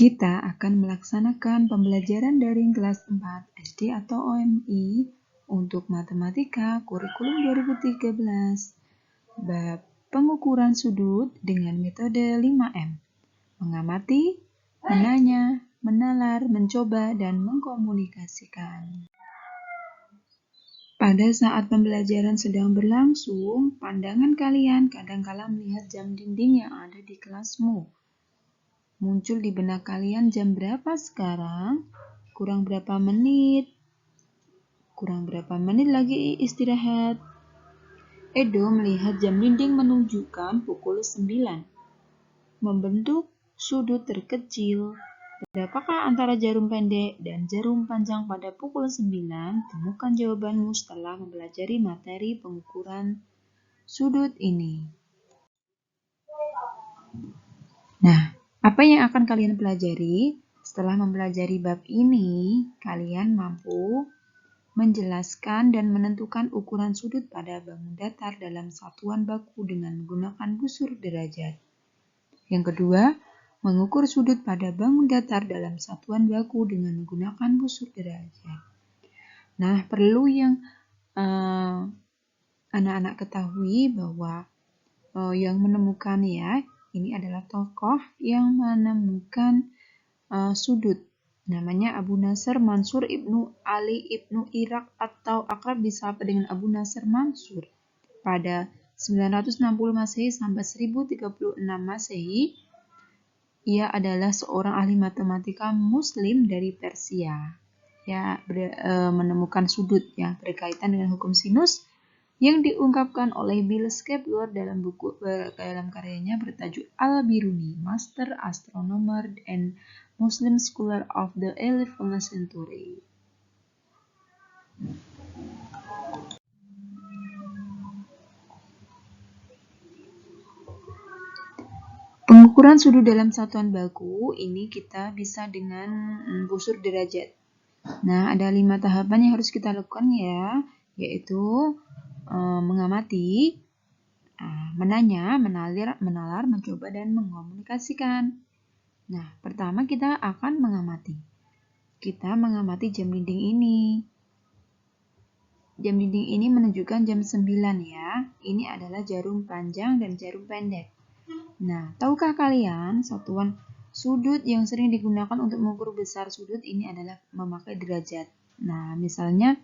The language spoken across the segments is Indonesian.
Kita akan melaksanakan pembelajaran daring kelas 4 SD atau OMI untuk Matematika Kurikulum 2013, bab pengukuran sudut dengan metode 5M. Mengamati, menanya, menalar, mencoba, dan mengkomunikasikan. Pada saat pembelajaran sedang berlangsung, pandangan kalian kadang-kala melihat jam dinding yang ada di kelasmu. Muncul di benak kalian jam berapa sekarang? Kurang berapa menit? Kurang berapa menit lagi istirahat? Edo melihat jam dinding menunjukkan pukul 9. Membentuk sudut terkecil. Berapakah antara jarum pendek dan jarum panjang pada pukul 9? Temukan jawabanmu setelah mempelajari materi pengukuran sudut ini. Nah, apa yang akan kalian pelajari? Setelah mempelajari bab ini, kalian mampu menjelaskan dan menentukan ukuran sudut pada bangun datar dalam satuan baku dengan menggunakan busur derajat. Yang kedua, mengukur sudut pada bangun datar dalam satuan baku dengan menggunakan busur derajat. Nah, perlu yang anak-anak ketahui bahwa yang menemukan ini adalah tokoh yang menemukan sudut. Namanya Abu Nasr Mansur Ibnu Ali Ibnu Irak atau akrab disapa dengan Abu Nasr Mansur. Pada 960 Masehi sampai 1036 Masehi, ia adalah seorang ahli matematika muslim dari Persia. Menemukan sudut berkaitan dengan hukum sinus yang diungkapkan oleh Bill Skepler dalam karyanya bertajuk Al-Biruni, Master Astronomer and Muslim Scholar of the 11th Century. Pengukuran sudut dalam satuan baku ini kita bisa dengan busur derajat. Nah, ada 5 tahapan yang harus kita lakukan yaitu mengamati, menanya, menalar, mencoba, dan mengkomunikasikan. Nah, pertama kita akan mengamati. Kita mengamati jam dinding ini. Jam dinding ini menunjukkan jam 9 ya. Ini adalah jarum panjang dan jarum pendek. Nah, tahukah kalian satuan sudut yang sering digunakan untuk mengukur besar sudut ini adalah memakai derajat. Nah, misalnya,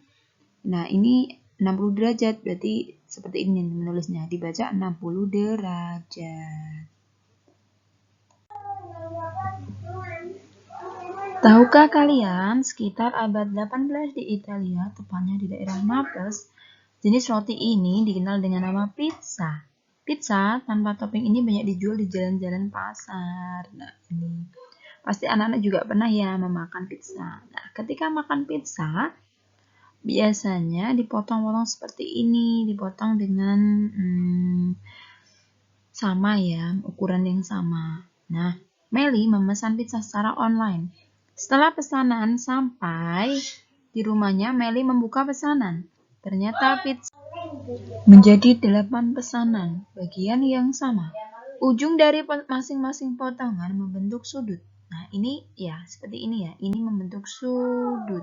ini 60 derajat, berarti seperti ini menulisnya, dibaca 60 derajat. Tahukah kalian, sekitar abad 18 di Italia, tepatnya di daerah Naples, jenis roti ini dikenal dengan nama pizza. Pizza tanpa topping ini banyak dijual di jalan-jalan pasar. Nah, ini pasti anak-anak juga pernah memakan pizza. Nah, ketika makan pizza, biasanya dipotong-potong seperti ini, dipotong dengan sama ukuran yang sama. Nah, Meli memesan pizza secara online. Setelah pesanan sampai di rumahnya, Meli membuka pesanan. Ternyata pizza menjadi 8 pesanan, bagian yang sama. Ujung dari masing-masing potongan membentuk sudut. Nah, ini seperti ini ini membentuk sudut.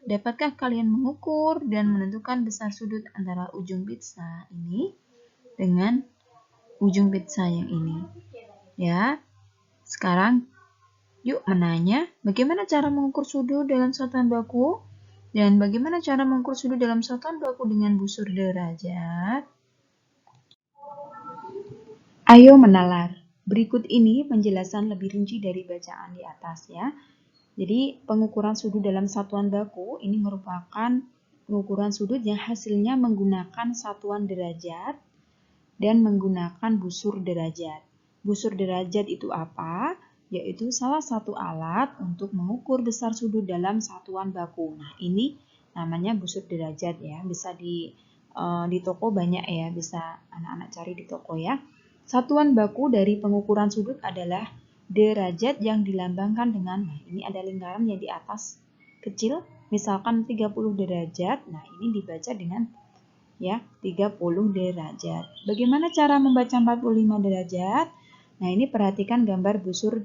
Dapatkah kalian mengukur dan menentukan besar sudut antara ujung pizza ini dengan ujung pizza yang ini? Sekarang yuk menanya, bagaimana cara mengukur sudut dalam satuan baku? Dan bagaimana cara mengukur sudut dalam satuan baku dengan busur derajat? Ayo menalar. Berikut ini penjelasan lebih rinci dari bacaan di atas Jadi pengukuran sudut dalam satuan baku ini merupakan pengukuran sudut yang hasilnya menggunakan satuan derajat dan menggunakan busur derajat. Busur derajat itu apa? Yaitu salah satu alat untuk mengukur besar sudut dalam satuan baku. Nah, ini namanya busur derajat Bisa di toko banyak bisa anak-anak cari di toko Satuan baku dari pengukuran sudut adalah derajat yang dilambangkan dengan, ini ada lingkaran yang di atas kecil, misalkan 30 derajat. Nah, ini dibaca dengan 30 derajat. Bagaimana cara membaca 45 derajat? Nah, ini perhatikan gambar busur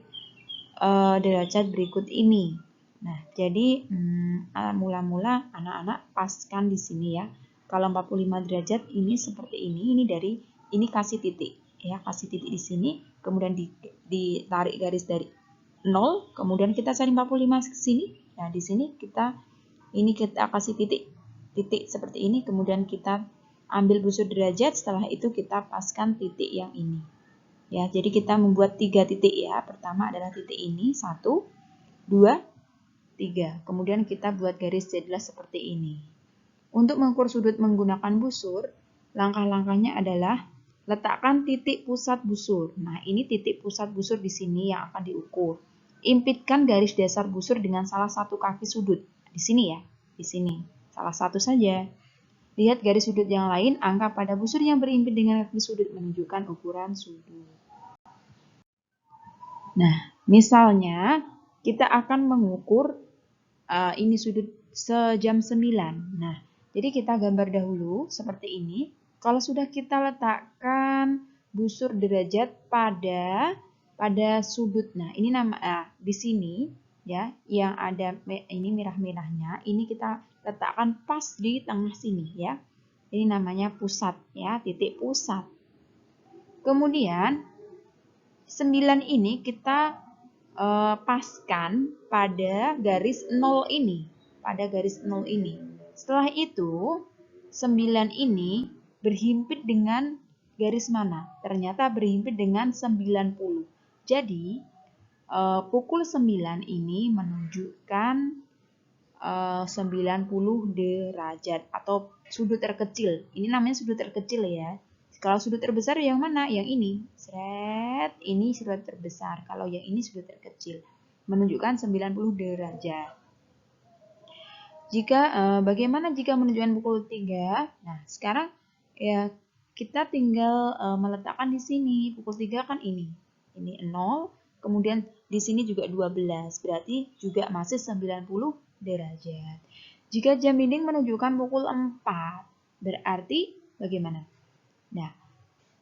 derajat berikut ini. Nah, jadi mula-mula anak-anak paskan di sini ya. Kalau 45 derajat ini seperti ini dari ini kasih titik ya, kasih titik di sini, kemudian ditarik garis dari 0, kemudian kita cari 45 ke sini. Nah, di sini kita kasih titik seperti ini, kemudian kita ambil busur derajat, setelah itu kita paskan titik yang ini. Ya, jadi kita membuat 3 titik ya. Pertama adalah titik ini, 1, 2, 3. Kemudian kita buat garis jelas seperti ini. Untuk mengukur sudut menggunakan busur, langkah-langkahnya adalah letakkan titik pusat busur. Nah, ini titik pusat busur di sini yang akan diukur. Impitkan garis dasar busur dengan salah satu kaki sudut. Di sini ya, di sini. Salah satu saja. Lihat garis sudut yang lain, angka pada busur yang berimpit dengan kaki sudut menunjukkan ukuran sudut. Nah, misalnya kita akan mengukur ini sudut sejam 9. Nah, jadi kita gambar dahulu seperti ini. Kalau sudah kita letakkan busur derajat pada sudut. Nah, ini di sini ya, yang ada ini merah-merahnya, ini kita letakkan pas di tengah sini ya. Ini namanya pusat ya, titik pusat. Kemudian 9 ini kita paskan pada garis 0 ini, Setelah itu 9 ini berhimpit dengan garis mana? Ternyata berhimpit dengan 90. Jadi pukul 9 ini menunjukkan 90 derajat atau sudut terkecil. Ini namanya sudut terkecil ya. Kalau sudut terbesar yang mana? Yang ini. Ini sudut terbesar. Kalau yang ini sudut terkecil. Menunjukkan 90 derajat. Bagaimana jika menunjukkan pukul 3? Nah, sekarang ya kita tinggal meletakkan di sini. Pukul 3 kan ini. Ini 0. Kemudian di sini juga 12. Berarti juga masih 90 derajat. Jika jam dinding menunjukkan pukul 4, berarti bagaimana? Nah,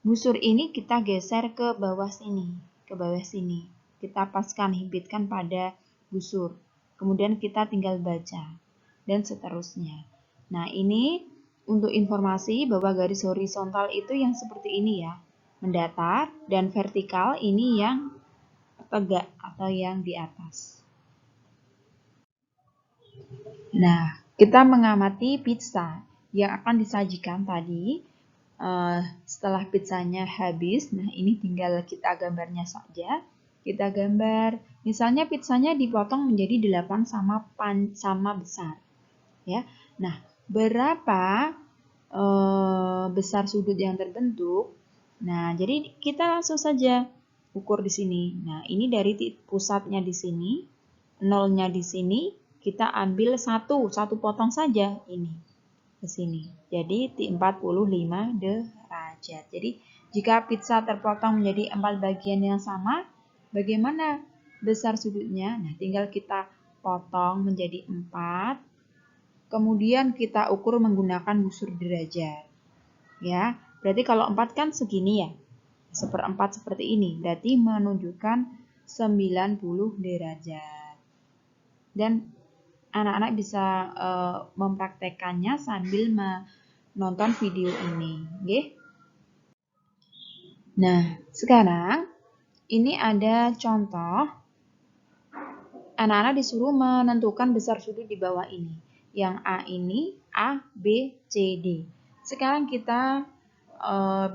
busur ini kita geser ke bawah sini, Kita paskan, himpitkan pada busur. Kemudian kita tinggal baca, dan seterusnya. Nah, ini untuk informasi bahwa garis horizontal itu yang seperti ini ya, mendatar, dan vertikal ini yang tegak atau yang di atas. Nah, kita mengamati pizza yang akan disajikan tadi. Setelah pizzanya habis, nah ini tinggal kita gambarnya saja. Kita gambar, misalnya pizzanya dipotong menjadi 8 sama besar. Ya. Nah, berapa besar sudut yang terbentuk? Nah, jadi kita langsung saja ukur di sini. Nah, ini dari pusatnya di sini, 0-nya di sini, kita ambil satu potong saja ini ke sini. Jadi 45 derajat. Jadi jika pizza terpotong menjadi 4 bagian yang sama, bagaimana besar sudutnya? Nah, tinggal kita potong menjadi 4. Kemudian kita ukur menggunakan busur derajat. Ya, berarti kalau 4 kan segini ya. 1/4 seperti ini. Berarti menunjukkan 90 derajat. Dan anak-anak bisa mempraktekannya sambil menonton video ini. Okay? Nah, sekarang ini ada contoh. Anak-anak disuruh menentukan besar sudut di bawah ini. Yang A ini A, B, C, D. Sekarang kita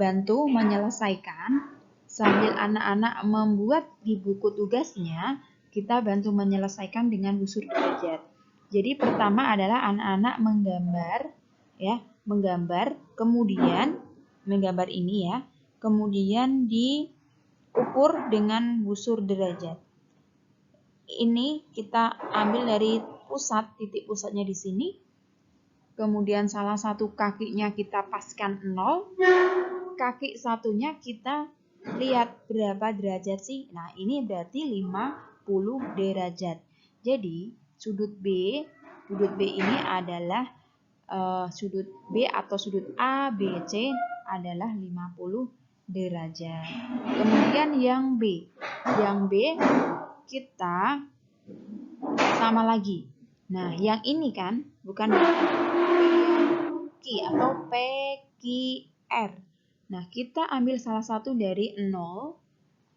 bantu menyelesaikan sambil anak-anak membuat di buku tugasnya, kita bantu menyelesaikan dengan busur derajat. Jadi pertama adalah anak-anak menggambar ini ya, kemudian diukur dengan busur derajat. Ini kita ambil dari pusat, titik pusatnya di sini. Kemudian salah satu kakinya kita paskan 0. Kaki satunya kita lihat berapa derajat sih. Nah, ini berarti 50 derajat. Jadi, sudut B ini adalah sudut B atau sudut A, B, C adalah 50 derajat. Kemudian yang B kita sama lagi. Nah, yang ini kan bukan P atau PQR. Nah, kita ambil salah satu dari 0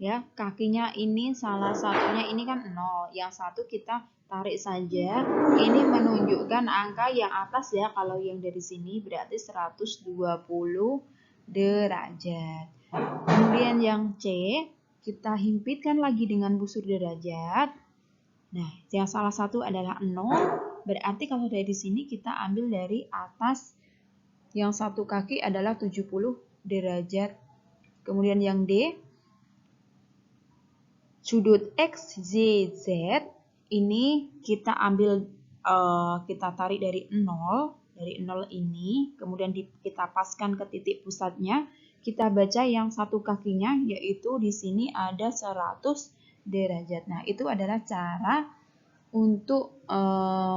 ya. Kakinya ini salah satunya ini kan 0. Yang satu kita tarik saja. Ini menunjukkan angka yang atas ya. Kalau yang dari sini berarti 120 derajat. Kemudian yang C kita himpitkan lagi dengan busur derajat. Nah, yang salah satu adalah 0. Berarti kalau dari sini kita ambil dari atas yang satu kaki adalah 70 derajat. Kemudian yang D, sudut XYZ ini kita ambil, kita tarik dari 0. Dari 0 ini, kemudian kita paskan ke titik pusatnya. Kita baca yang satu kakinya, yaitu di sini ada 100 derajat. Nah, itu adalah cara untuk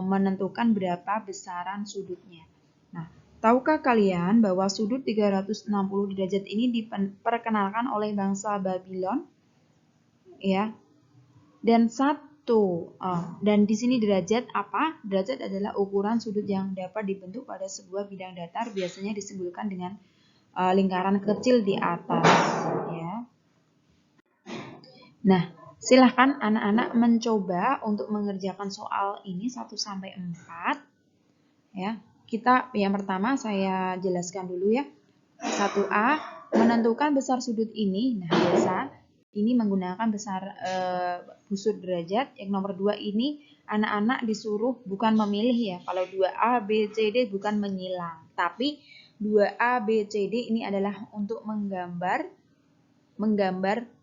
menentukan berapa besaran sudutnya. Nah, tahukah kalian bahwa sudut 360 derajat ini diperkenalkan oleh bangsa Babylon? Ya. Dan dan di sini derajat apa? Derajat adalah ukuran sudut yang dapat dibentuk pada sebuah bidang datar, biasanya disimbolkan dengan lingkaran kecil di atas, ya. Nah, silahkan anak-anak mencoba untuk mengerjakan soal ini 1 sampai 4. Ya. Kita yang pertama saya jelaskan dulu ya. 1A, menentukan besar sudut ini. Nah, biasa ini menggunakan busur derajat. Yang nomor 2 ini anak-anak disuruh bukan memilih ya. Kalau 2A, B, C, D bukan menyilang. Tapi 2A, B, C, D ini adalah untuk menggambar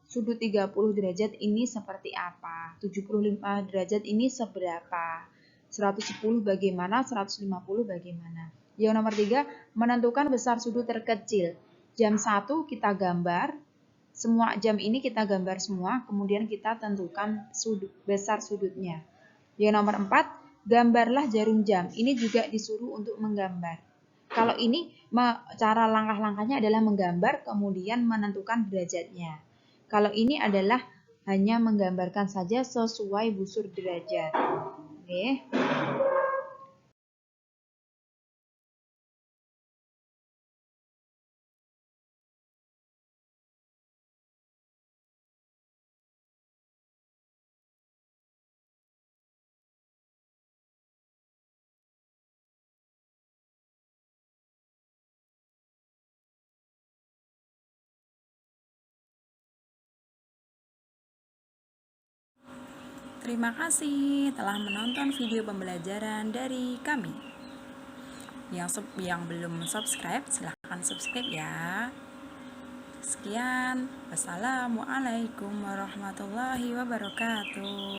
sudut 30 derajat ini seperti apa. 75 derajat ini seberapa. 110 bagaimana, 150 bagaimana. Yang nomor 3, menentukan besar sudut terkecil. Jam 1 kita gambar, semua jam ini kita gambar semua, kemudian kita tentukan besar sudutnya. Yang nomor 4, gambarlah jarum jam. Ini juga disuruh untuk menggambar. Kalau ini cara langkah-langkahnya adalah menggambar, kemudian menentukan derajatnya. Kalau ini adalah hanya menggambarkan saja sesuai busur derajat. Oke. Terima kasih telah menonton video pembelajaran dari kami. Yang belum subscribe, silahkan subscribe ya. Sekian, wassalamualaikum warahmatullahi wabarakatuh.